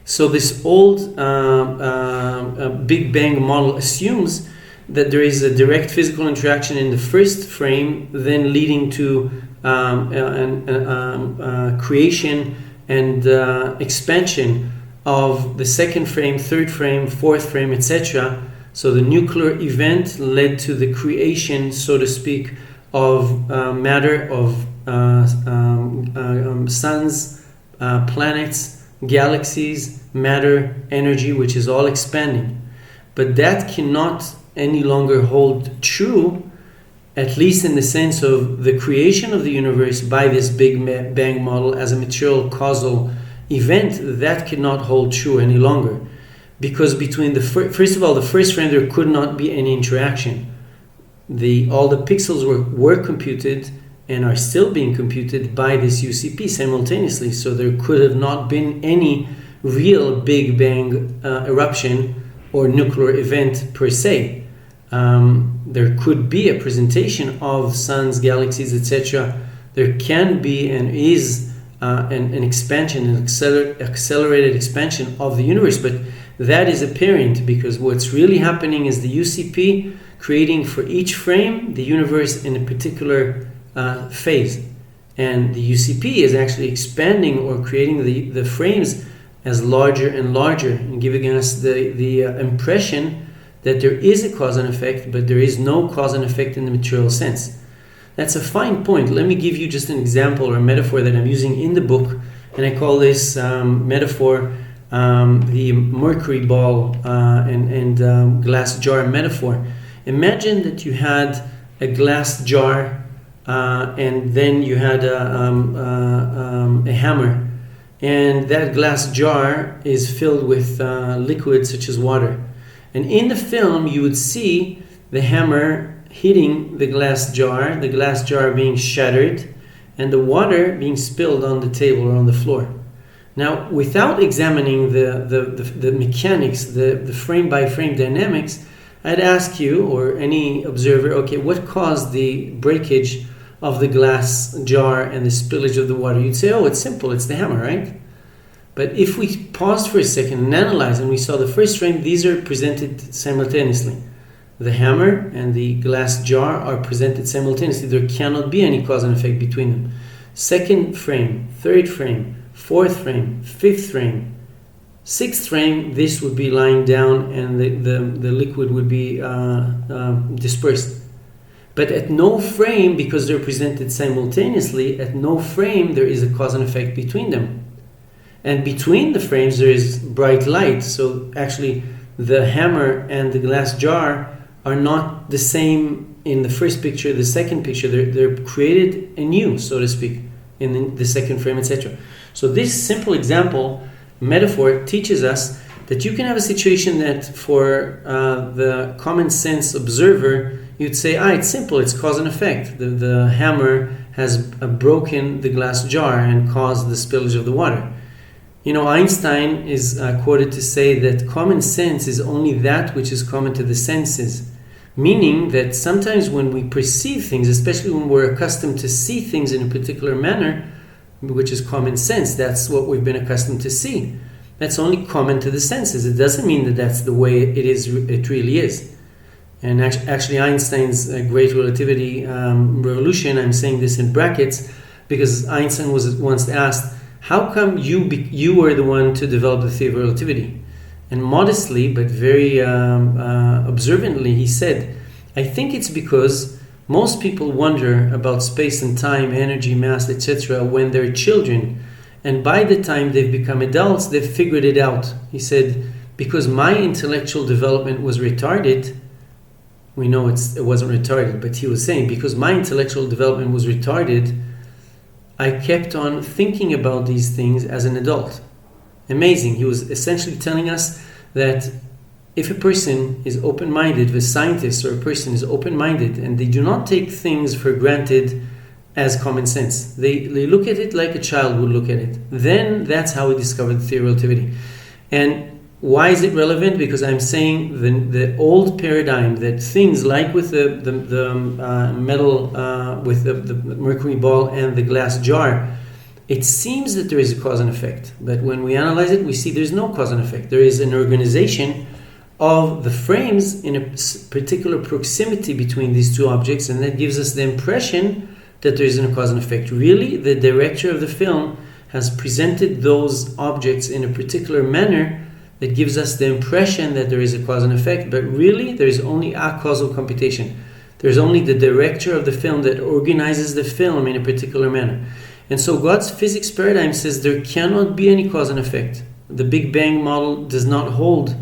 So this old Big Bang model assumes that there is a direct physical interaction in the first frame, then leading to creation and expansion of the second frame, third frame, fourth frame, etc. So the nuclear event led to the creation, so to speak, of matter, of suns, planets, galaxies, matter, energy, which is all expanding. But that cannot any longer hold true, at least in the sense of the creation of the universe by this Big Bang model as a material-causal event. That cannot hold true any longer, because between the first of all, the first frame, there could not be any interaction. All the pixels were computed and are still being computed by this UCP simultaneously, so there could have not been any real Big Bang eruption or nuclear event per se. There could be a presentation of suns, galaxies, etc. There can be and is an expansion, an accelerated expansion of the universe, but that is apparent because what's really happening is the UCP creating for each frame the universe in a particular phase, and the UCP is actually expanding or creating the frames as larger and larger and giving us the impression that there is a cause and effect, but there is no cause and effect in the material sense. That's a fine point. Let me give you just an example or a metaphor that I'm using in the book, and I call this metaphor the mercury ball and glass jar metaphor. Imagine that you had a glass jar and then you had a hammer, and that glass jar is filled with liquid such as water. And in the film, you would see the hammer hitting the glass jar being shattered, and the water being spilled on the table or on the floor. Now, without examining the mechanics, the frame-by-frame dynamics, I'd ask you, or any observer, okay, what caused the breakage of the glass jar and the spillage of the water? You'd say, oh, it's simple, it's the hammer, right? But if we paused for a second and analyzed, and we saw the first frame, these are presented simultaneously. The hammer and the glass jar are presented simultaneously. There cannot be any cause and effect between them. Second frame, third frame, fourth frame, fifth frame, sixth frame, this would be lying down and the liquid would be dispersed. But at no frame, because they're presented simultaneously, at no frame there is a cause and effect between them. And between the frames there is bright light. So actually the hammer and the glass jar are not the same in the first picture, the second picture. They're created anew, so to speak, in the second frame, etc. So this simple example, metaphor, teaches us that you can have a situation that for the common sense observer, you'd say, it's simple, it's cause and effect. The hammer has broken the glass jar and caused the spillage of the water. You know, Einstein is quoted to say that common sense is only that which is common to the senses, meaning that sometimes when we perceive things, especially when we're accustomed to see things in a particular manner, which is common sense, that's what we've been accustomed to see. That's only common to the senses. It doesn't mean that that's the way it really is. And actually Einstein's great relativity revolution, I'm saying this in brackets, because Einstein was once asked, how come you were the one to develop the theory of relativity? And modestly, but very observantly, he said, I think it's because most people wonder about space and time, energy, mass, etc. when they're children. And by the time they've become adults, they've figured it out. He said, because my intellectual development was retarded. We know it wasn't retarded, but he was saying, because my intellectual development was retarded, I kept on thinking about these things as an adult. Amazing. He was essentially telling us that if a person is open-minded, if a scientist or a person is open-minded, and they do not take things for granted as common sense, they look at it like a child would look at it, then that's how we discovered the theory of relativity. And why is it relevant? Because I'm saying the old paradigm that things like with the metal, with the mercury ball and the glass jar, it seems that there is a cause and effect, but when we analyze it, we see there's no cause and effect. There is an organization of the frames in a particular proximity between these two objects, and that gives us the impression that there isn't a cause and effect. Really, the director of the film has presented those objects in a particular manner that gives us the impression that there is a cause and effect, but really there is only a causal computation. There's only the director of the film that organizes the film in a particular manner. And so God's physics paradigm says there cannot be any cause and effect. The Big Bang model does not hold,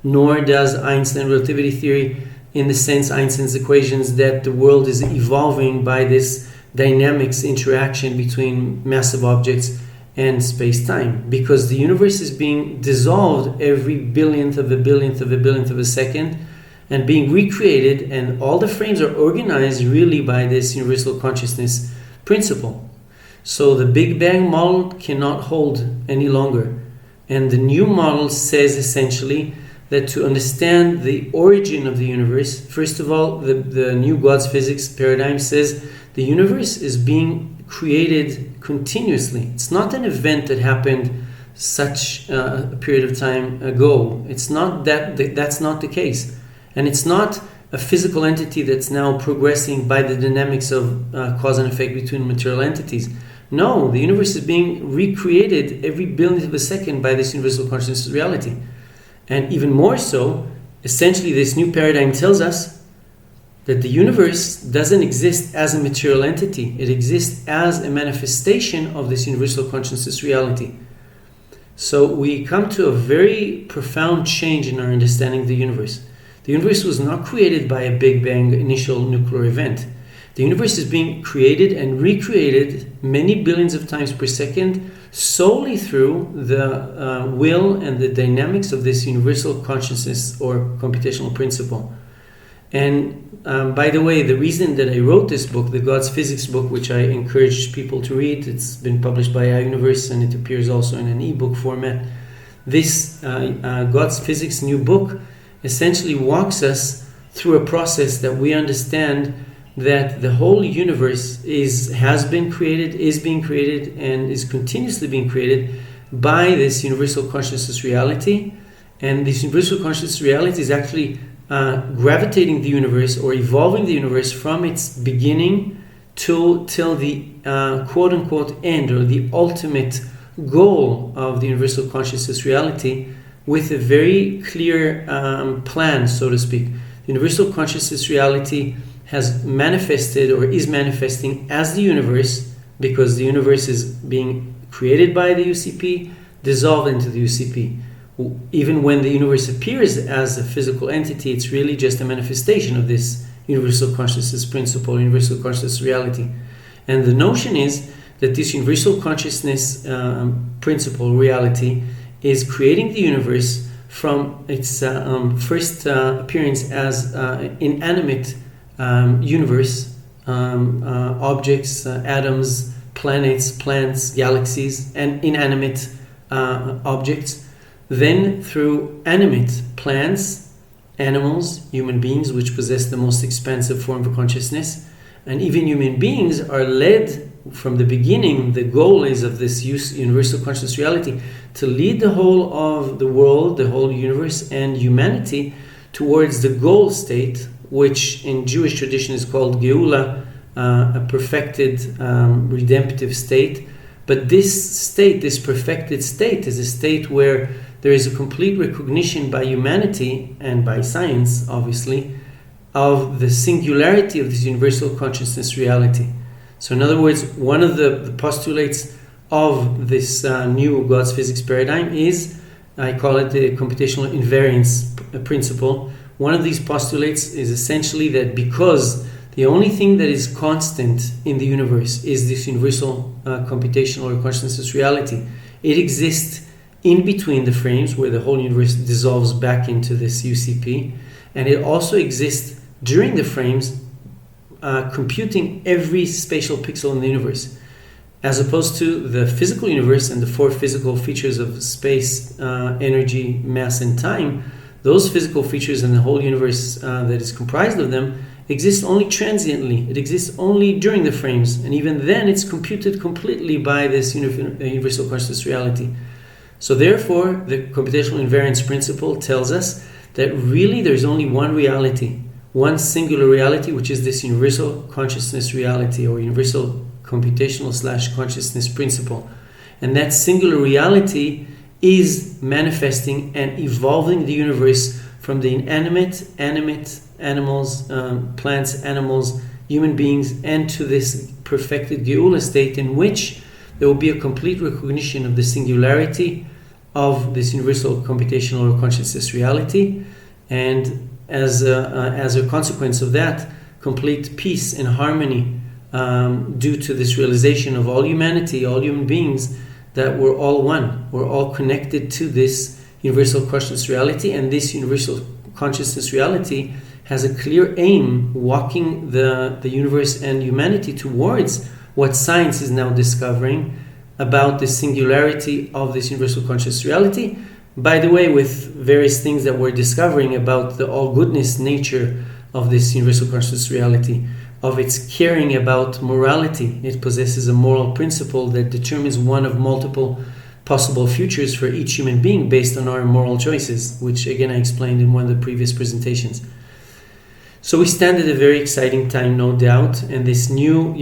nor does Einstein relativity theory, in the sense Einstein's equations, that the world is evolving by this dynamics interaction between massive objects and space-time, because the universe is being dissolved every billionth of a billionth of a billionth of a second and being recreated, and all the frames are organized really by this universal consciousness principle. So the Big Bang model cannot hold any longer, and the new model says essentially that to understand the origin of the universe, first of all, the new God's physics paradigm says the universe is being created continuously. It's not an event that happened such a period of time ago. It's not that's not the case. And it's not a physical entity that's now progressing by the dynamics of cause and effect between material entities. No, the universe is being recreated every billionth of a second by this universal consciousness reality. And even more so, essentially this new paradigm tells us that the universe doesn't exist as a material entity. It exists as a manifestation of this universal consciousness reality. So we come to a very profound change in our understanding of the universe. The universe was not created by a Big Bang initial nuclear event. The universe is being created and recreated many billions of times per second solely through the will and the dynamics of this universal consciousness or computational principle. And by the way, the reason that I wrote this book, the God's Physics book, which I encourage people to read, it's been published by iUniverse and it appears also in an ebook format. This God's Physics new book essentially walks us through a process that we understand that the whole universe has been created, is being created, and is continuously being created by this universal consciousness reality. And this universal consciousness reality is actually gravitating the universe or evolving the universe from its beginning till the quote-unquote end, or the ultimate goal of the universal consciousness reality, with a very clear plan, so to speak. The universal consciousness reality has manifested or is manifesting as the universe, because the universe is being created by the UCP, dissolved into the UCP. Even when the universe appears as a physical entity, it's really just a manifestation of this universal consciousness principle, universal consciousness reality. And the notion is that this universal consciousness principle, reality, is creating the universe from its first appearance as inanimate universe, objects, atoms, planets, plants, galaxies, and inanimate objects. Then through animate plants, animals, human beings, which possess the most expansive form of consciousness, and even human beings are led from the beginning. The goal is of this universal conscious reality to lead the whole of the world, the whole universe, and humanity towards the goal state, which in Jewish tradition is called Geula, a perfected redemptive state. But this state, this perfected state, is a state where there is a complete recognition by humanity and by science, obviously, of the singularity of this universal consciousness reality. So in other words, one of the postulates of this new God's physics paradigm is, I call it the computational invariance principle. One of these postulates is essentially that because the only thing that is constant in the universe is this universal computational or consciousness reality, it exists in between the frames where the whole universe dissolves back into this UCP, and it also exists during the frames, computing every spatial pixel in the universe, as opposed to the physical universe and the four physical features of space, energy, mass, and time. Those physical features and the whole universe that is comprised of them exists only transiently. It exists only during the frames, and even then it's computed completely by this universal consciousness reality. So therefore, the computational invariance principle tells us that really there's only one reality, one singular reality, which is this universal consciousness reality, or universal computational / consciousness principle. And that singular reality is manifesting and evolving the universe from the inanimate, animate, animals, plants, animals, human beings, and to this perfected Geula state in which there will be a complete recognition of the singularity of this universal computational or consciousness reality, and as a consequence of that, complete peace and harmony due to this realization of all humanity, all human beings, that we're all one, we're all connected to this universal consciousness reality, and this universal consciousness reality has a clear aim, walking the universe and humanity towards what science is now discovering about the singularity of this universal conscious reality. By the way, with various things that we're discovering about the all-goodness nature of this universal conscious reality, of its caring about morality. It possesses a moral principle that determines one of multiple possible futures for each human being based on our moral choices, which again I explained in one of the previous presentations. So we stand at a very exciting time, no doubt, and this new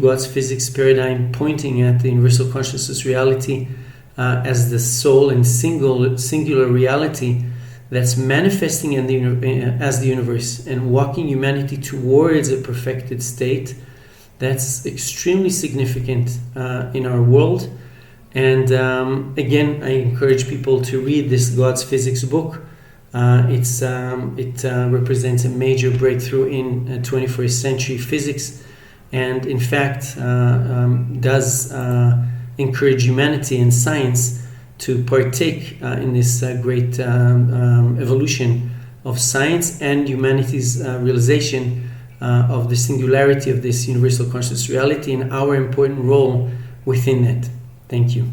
God's physics paradigm pointing at the universal consciousness reality as the sole and singular reality that's manifesting as the universe and walking humanity towards a perfected state, that's extremely significant in our world. And again, I encourage people to read this God's Physics book. It represents a major breakthrough in 21st century physics, and in fact does encourage humanity and science to partake in this great evolution of science and humanity's realization of the singularity of this universal conscious reality and our important role within it. Thank you.